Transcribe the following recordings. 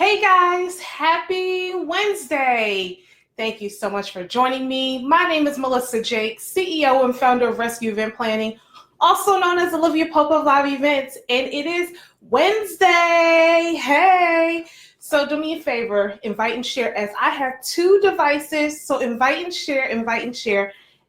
Hey guys, happy Wednesday. Thank you so much for joining me. My name is Melissa Jake, CEO and founder of Rescue Event Planning, also known as Olivia Pope of Live Events, and it is Wednesday. Hey, so do me a favor, invite and share, as I have two devices. So invite and share,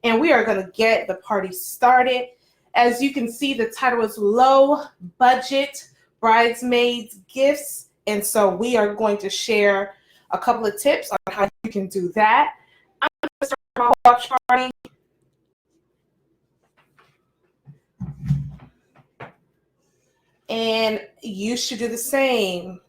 and we are going to get the party started. As you can see, the title is Low Budget Bridesmaids Gifts. And so we are going to share a couple of tips on how you can do that. I'm going to start my watch party. And you should do the same.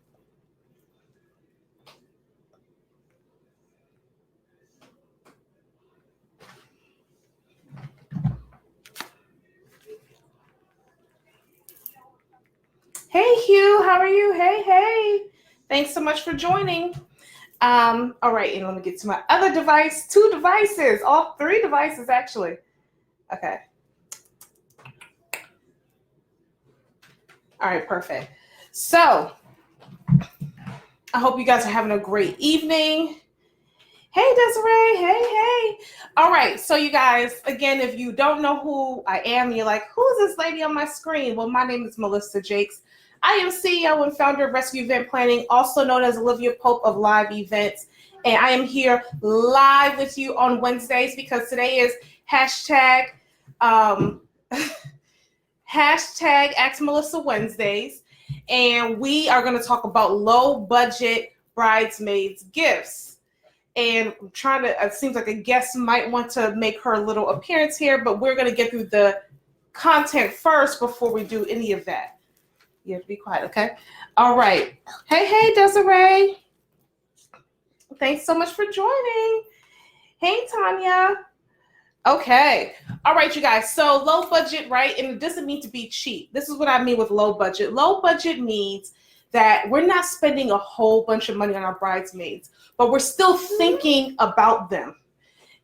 Hey, Hugh, how are you? Hey. Thanks so much for joining. All right, and let me get to my other device. Two devices, all three devices, actually. Okay. All right, perfect. So I hope you guys are having a great evening. Hey, Desiree. Hey. All right, so you guys, again, if you don't know who I am, you're like, who is this lady on my screen? Well, my name is Melissa Jakes. I am CEO and founder of Rescue Event Planning, also known as Olivia Pope of Live Events. And I am here live with you on Wednesdays because today is hashtag Ask Melissa Wednesdays. And we are going to talk about low budget bridesmaids gifts. And I'm trying to, it seems like a guest might want to make her little appearance here, but we're going to get through the content first before we do any of that. You have to be quiet, okay? All right. Hey, Desiree. Thanks so much for joining. Hey, Tanya. Okay. All right, you guys. So low budget, right? And it doesn't mean to be cheap. This is what I mean with low budget. Low budget means that we're not spending a whole bunch of money on our bridesmaids, but we're still thinking about them.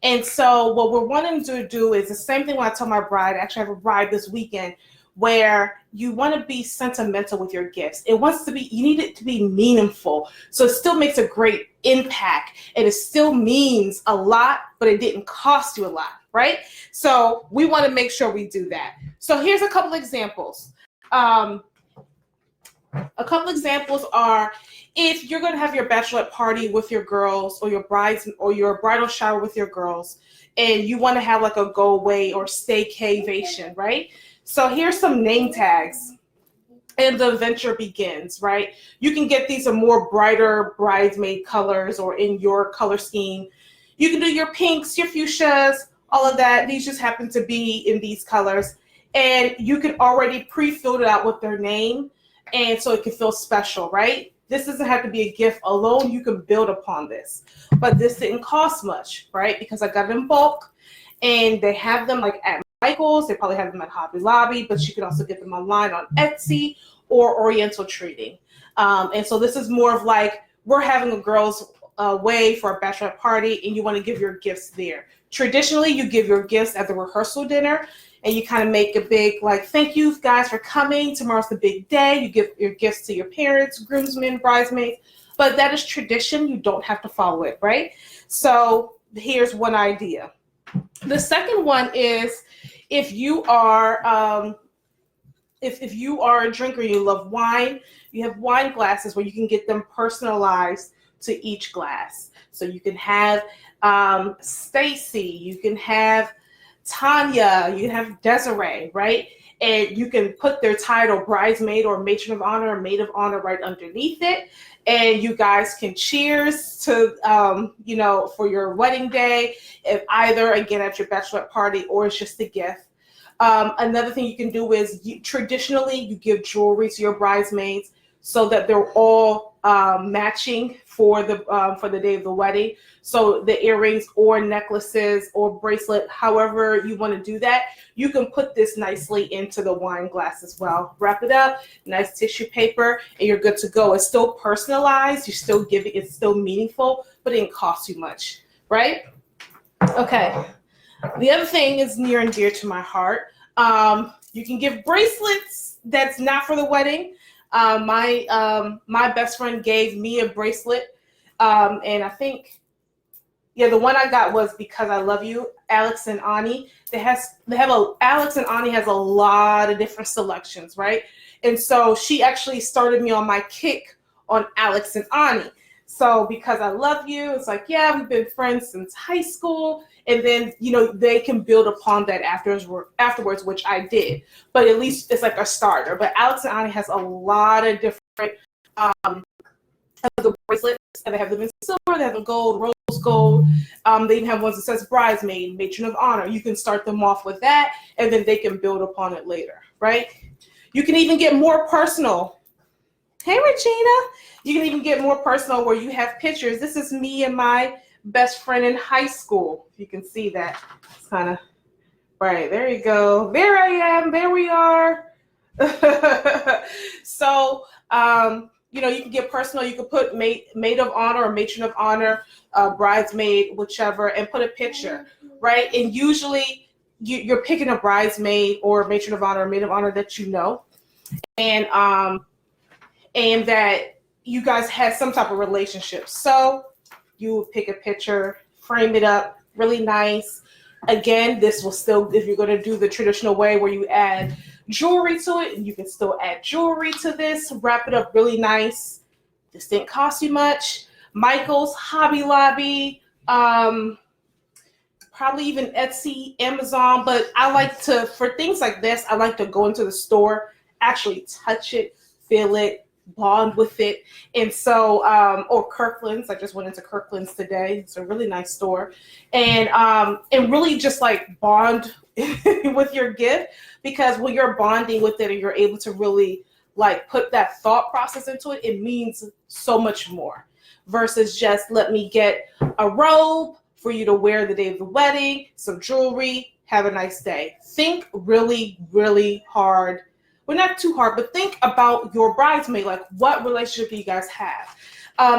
And so what we're wanting to do is the same thing when I tell my bride. I actually have a bride this weekend where you want to be sentimental with your gifts. You need it to be meaningful. So it still makes a great impact and it still means a lot, but it didn't cost you a lot, right? So we want to make sure we do that. So here's a couple examples. A couple examples are if you're going to have your bachelorette party with your girls or your bridal shower with your girls and you want to have like a go away or staycation, right? So here's some name tags and the adventure begins, right? You can get these in more brighter bridesmaid colors or in your color scheme. You can do your pinks, your fuchsias, all of that. These just happen to be in these colors. And you can already pre-fill it out with their name. And so it can feel special, right? This doesn't have to be a gift alone. You can build upon this. But this didn't cost much, right? Because I got it in bulk. And they have them like at Michael's. They probably have them at Hobby Lobby. But you can also get them online on Etsy or Oriental Trading. And so this is more of like we're having a girls' way for a bachelorette party. And you want to give your gifts there. Traditionally, you give your gifts at the rehearsal dinner. And you kind of make a big, like, thank you guys for coming. Tomorrow's the big day. You give your gifts to your parents, groomsmen, bridesmaids. But that is tradition. You don't have to follow it, right? So here's one idea. The second one is if you are if you are a drinker, you love wine, you have wine glasses where you can get them personalized to each glass. So you can have Stacy, you can have Tanya, you have Desiree, right? And you can put their title, bridesmaid or matron of honor or maid of honor, right underneath it. And you guys can cheers to, for your wedding day, if either, again, at your bachelorette party or it's just a gift. Another thing you can do is traditionally you give jewelry to your bridesmaids so that they're all matching for the day of the wedding. So the earrings or necklaces or bracelet, however you want to do that, you can put this nicely into the wine glass as well. Wrap it up, nice tissue paper, and you're good to go. It's still personalized. You still give it. It's still meaningful, but it didn't cost you much, right? Okay. The other thing is near and dear to my heart. You can give bracelets that's not for the wedding. My best friend gave me a bracelet, and I think, yeah, the one I got was Because I Love You, Alex and Ani. Alex and Ani has a lot of different selections, right? And so she actually started me on my kick on Alex and Ani. So Because I Love You, it's like, yeah, we've been friends since high school. And then, they can build upon that afterwards, which I did. But at least it's like a starter. But Alex and Ani has a lot of different the bracelets, and they have them in silver, they have them gold, rose gold. They even have ones that says bridesmaid, matron of honor. You can start them off with that, and then they can build upon it later, right? You can even get more personal. Hey, Regina. You can even get more personal where you have pictures. This is me and my best friend in high school. You can see that. It's kind of, right, there you go. There I am. There we are. So, you can get personal. You can put maid of honor or matron of honor, bridesmaid, whichever, and put a picture, right? And usually you're picking a bridesmaid or matron of honor or maid of honor that you know, and that you guys had some type of relationship. So you would pick a picture, frame it up really nice. Again, this will still, if you're going to do the traditional way where you add jewelry to it, and you can still add jewelry to this, wrap it up really nice. This didn't cost you much. Michael's, Hobby Lobby, probably even Etsy, Amazon. But I like to, for things like this, I like to go into the store, actually touch it, feel it, bond with it. And so, or Kirkland's, I just went into Kirkland's today. It's a really nice store. And really just like bond with your gift, because when you're bonding with it and you're able to really like put that thought process into it, it means so much more versus just let me get a robe for you to wear the day of the wedding, some jewelry, have a nice day. Think really, really hard. Well, not too hard, but think about your bridesmaid. Like, what relationship do you guys have?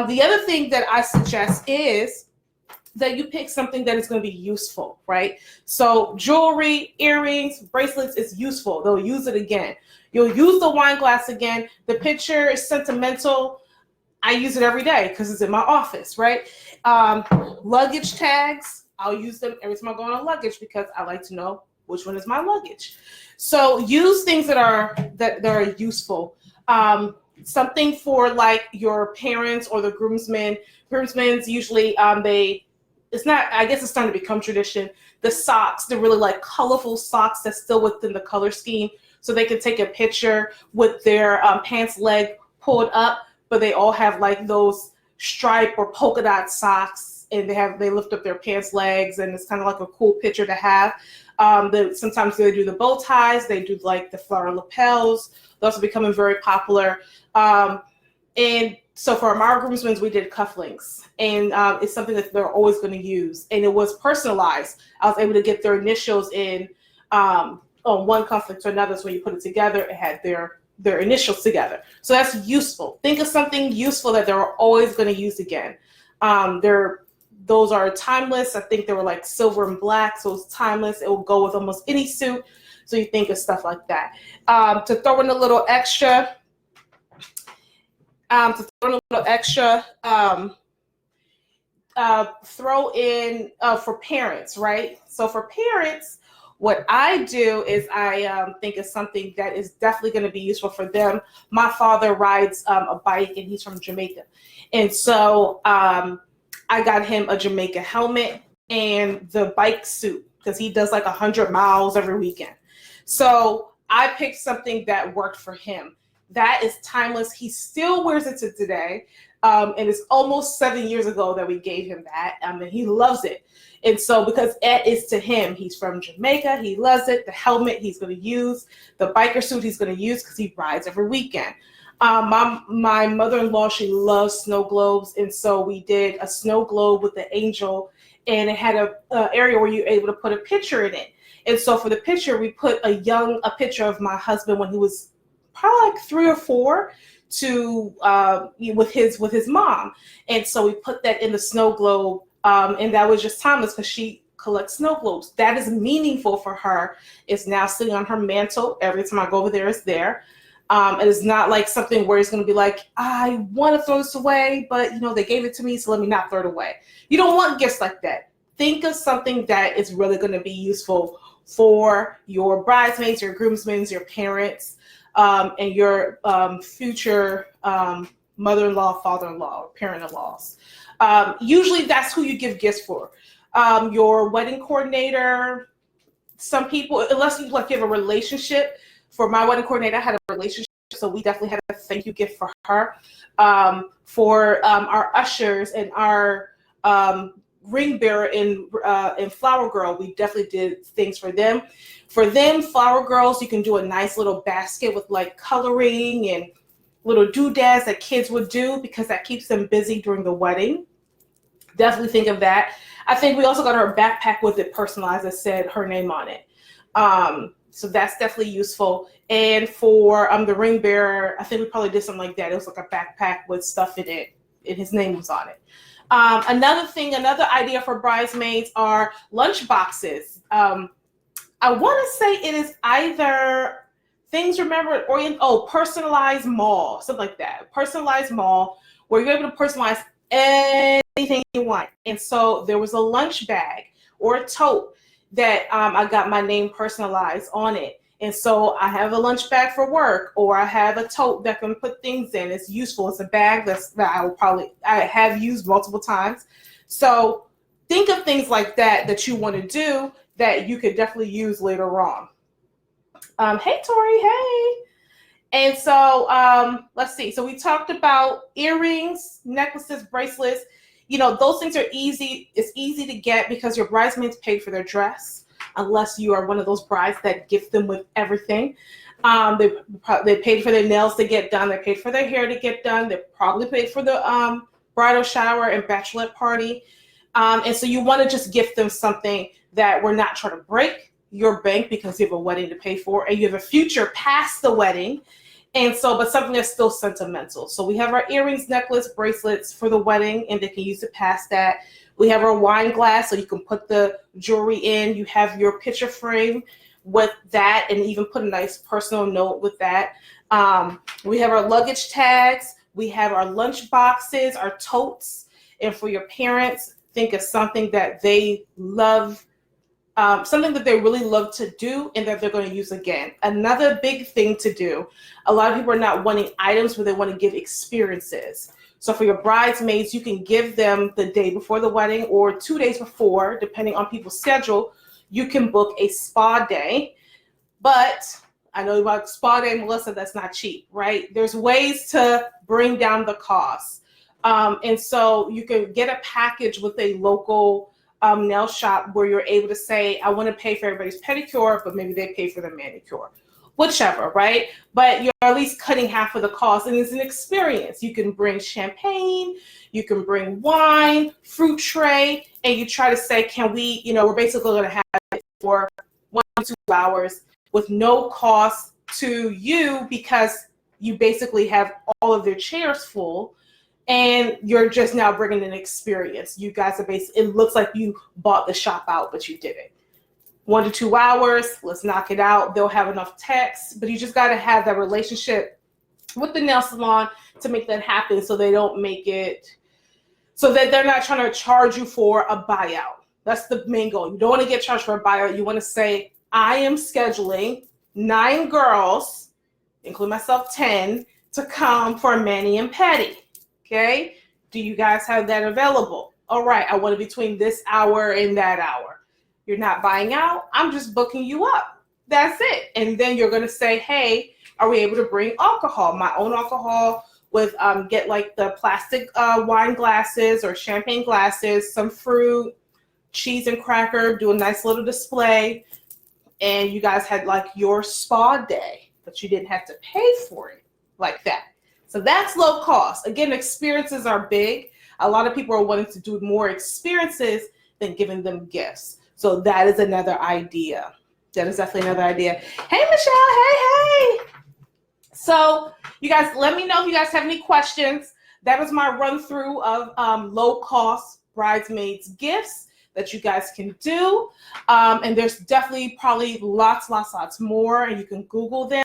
The other thing that I suggest is that you pick something that is going to be useful, right? So jewelry, earrings, bracelets is useful. They'll use it again. You'll use the wine glass again. The picture is sentimental. I use it every day because it's in my office, right? Luggage tags, I'll use them every time I go on a luggage because I like to know which one is my luggage. So use things that are useful. Something for like your parents or the groomsmen. Groomsmen's usually it's not, I guess it's starting to become tradition. The socks, the really like colorful socks that's still within the color scheme, so they can take a picture with their pants leg pulled up, but they all have like those stripe or polka dot socks, and they lift up their pants legs, and it's kind of like a cool picture to have. Sometimes they do the bow ties, they do like the flower lapels. Those are becoming very popular. And so for our groomsmen, we did cufflinks, and it's something that they're always going to use. And it was personalized. I was able to get their initials in on one cufflink to another. So when you put it together, it had their initials together. So that's useful. Think of something useful that they're always going to use again. Those are timeless. I think they were like silver and black, so it's timeless. It will go with almost any suit. So you think of stuff like that. To throw in a little extra, throw in for parents, right? So for parents, what I do is I think of something that is definitely going to be useful for them. My father rides a bike, and he's from Jamaica. And so I got him a Jamaica helmet and the bike suit because he does like 100 miles every weekend. So I picked something that worked for him. That is timeless. He still wears it to today. And it's almost 7 years ago that we gave him that. And he loves it. And so because it is to him, he's from Jamaica. He loves it. The helmet he's going to use. The biker suit he's going to use because he rides every weekend. My mother-in-law, she loves snow globes. And so we did a snow globe with the angel. And it had a area where you're able to put a picture in it. And so for the picture, we put a picture of my husband when he was probably like 3 or 4 with his mom. And so we put that in the snow globe. And that was just timeless because she collects snow globes. That is meaningful for her. It's now sitting on her mantle. Every time I go over there, it's there. And it's not like something where it's going to be like, I want to throw this away, but they gave it to me, so let me not throw it away. You don't want gifts like that. Think of something that is really going to be useful for your bridesmaids, your groomsmen, your parents, and your future mother-in-law, father-in-law, or parent-in-laws. Usually that's who you give gifts for. Your wedding coordinator. Some people, unless you have a relationship. For my wedding coordinator, I had a relationship, so we definitely had a thank you gift for her. For our ushers and our ring bearer in Flower Girl, we definitely did things for them. For them, Flower Girls, you can do a nice little basket with like coloring and little doodads that kids would do, because that keeps them busy during the wedding. Definitely think of that. I think we also got her a backpack with it personalized that said her name on it. So that's definitely useful. And for the ring bearer, I think we probably did something like that. It was like a backpack with stuff in it, and his name was on it. Another idea for bridesmaids are lunch boxes. I want to say it is either things remembered or personalized mall, something like that. Personalized mall, where you're able to personalize anything you want. And so there was a lunch bag or a tote that I got my name personalized on it. And so I have a lunch bag for work, or I have a tote that can put things in. It's useful. It's a bag that I have used multiple times. So think of things like that you want to do that you could definitely use later on. Hey, Tori. Hey. And so let's see. So we talked about earrings, necklaces, bracelets. Those things are easy. It's easy to get because your bridesmaids paid for their dress, unless you are one of those brides that gift them with everything. They paid for their nails to get done. They paid for their hair to get done. They probably paid for the bridal shower and bachelorette party. And so you want to just gift them something that we're not trying to break your bank, because you have a wedding to pay for and you have a future past the wedding. And so, but something that's still sentimental. So we have our earrings, necklace, bracelets for the wedding, and they can use it past that. We have our wine glass, so you can put the jewelry in. You have your picture frame with that, and even put a nice personal note with that. We have our luggage tags. We have our lunch boxes, our totes. And for your parents, think of something that they love, something that they really love to do and that they're going to use again. Another big thing to do, a lot of people are not wanting items, but they want to give experiences. So for your bridesmaids, you can give them the day before the wedding or 2 days before, depending on people's schedule. You can book a spa day. But I know about spa day, Melissa, that's not cheap, right? There's ways to bring down the cost. And so you can get a package with a local nail shop where you're able to say, I want to pay for everybody's pedicure, but maybe they pay for the manicure, whichever, right? But you're at least cutting half of the cost, and it's an experience. You can bring champagne, you can bring wine, fruit tray, and you try to say, can we, we're basically going to have it for 1 to 2 hours with no cost to you, because you basically have all of their chairs full. And you're just now bringing an experience. You guys are it looks like you bought the shop out, but you didn't. 1 to 2 hours, let's knock it out. They'll have enough text, but you just got to have that relationship with the nail salon to make that happen, so they don't make it, so that they're not trying to charge you for a buyout. That's the main goal. You don't want to get charged for a buyout. You want to say, I am scheduling 9 girls, including myself 10, to come for a mani and pedi. Okay, do you guys have that available? All right, I want it between this hour and that hour. You're not buying out. I'm just booking you up. That's it. And then you're going to say, hey, are we able to bring alcohol? My own alcohol with, get like the plastic wine glasses or champagne glasses, some fruit, cheese and cracker, do a nice little display. And you guys had like your spa day, but you didn't have to pay for it like that. So that's low cost. Again, experiences are big. A lot of people are wanting to do more experiences than giving them gifts. So that is another idea. That is definitely another idea. Hey, Michelle. Hey. So you guys, let me know if you guys have any questions. That was my run through of low cost bridesmaids gifts that you guys can do. And there's definitely probably lots more, and you can Google them.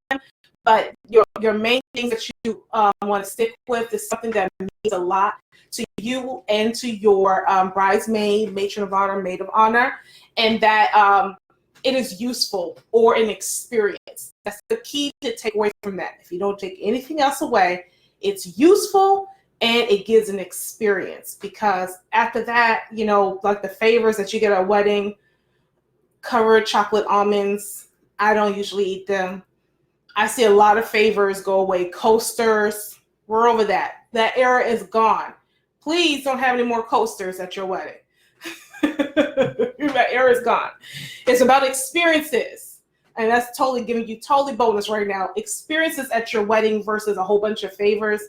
but your main things that you want to stick with is something that means a lot to you and to your bridesmaid, matron of honor, maid of honor, and that it is useful or an experience. That's the key to take away from that. If you don't take anything else away, it's useful and it gives an experience, because after that, you know, like the favors that you get at a wedding, covered chocolate almonds, I don't usually eat them. I see a lot of favors go away. Coasters, we're over that. That era is gone. Please don't have any more coasters at your wedding. That era is gone. It's about experiences. And that's totally giving you totally bonus right now. Experiences at your wedding versus a whole bunch of favors.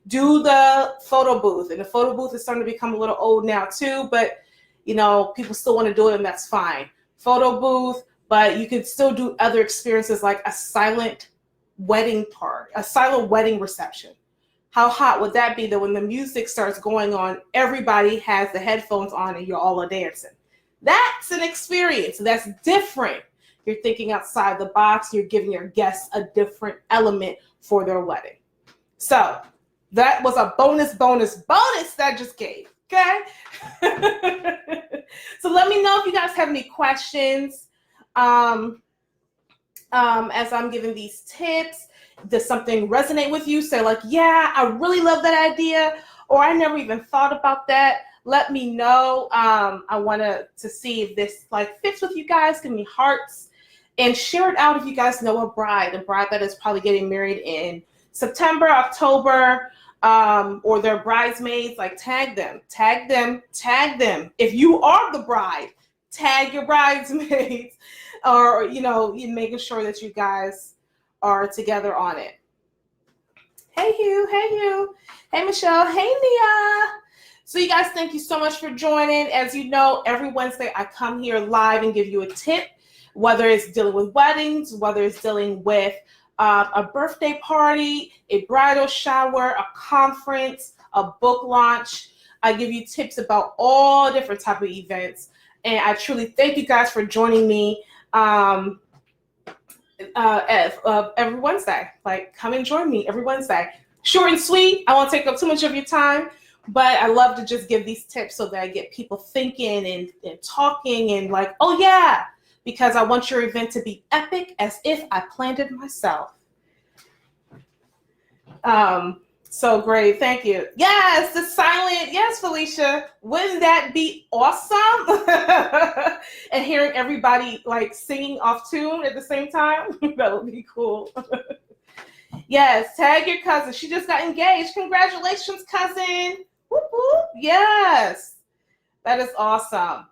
Do the photo booth. And the photo booth is starting to become a little old now too, but you know, people still want to do it, and that's fine. Photo booth, but you can still do other experiences like a silent wedding party, a silent wedding reception. How hot would that be that when the music starts going on, everybody has the headphones on and you're all dancing? That's an experience. That's different. You're thinking outside the box. You're giving your guests a different element for their wedding. So that was a bonus that I just gave. Okay. So let me know if you guys have any questions as I'm giving these tips. Does something resonate with you? Say like, yeah, I really love that idea, or I never even thought about that. Let me know. I want to see if this like fits with you guys. Give me hearts and share it out if you guys know a bride that is probably getting married in September, October, or their bridesmaids. Like tag them. If you are the bride, tag your bridesmaids, or you know, you making sure that you guys are together on it. Hey Hugh, hey Michelle, hey Nia. So you guys, thank you so much for joining. As you know, every Wednesday I come here live and give you a tip, whether it's dealing with weddings, whether it's dealing with a birthday party, a bridal shower, a conference, a book launch. I give you tips about all different type of events. And I truly thank you guys for joining me every Wednesday. Like, come and join me every Wednesday. Short and sweet. I won't take up too much of your time, but I love to just give these tips so that I get people thinking and talking and like, oh yeah, because I want your event to be epic as if I planned it myself. So great. Thank you. Yes, the silent. Yes, Felicia. Wouldn't that be awesome? And hearing everybody like singing off tune at the same time. That would be cool. Yes, tag your cousin. She just got engaged. Congratulations, cousin. Whoop, whoop. Yes, that is awesome.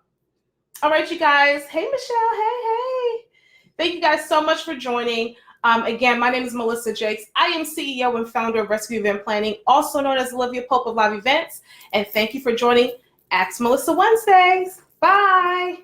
All right, you guys. Hey, Michelle. Hey. Thank you guys so much for joining. Again, my name is Melissa Jakes. I am CEO and founder of Rescue Event Planning, also known as Olivia Pope of Live Events. And thank you for joining Ask Melissa Wednesdays. Bye.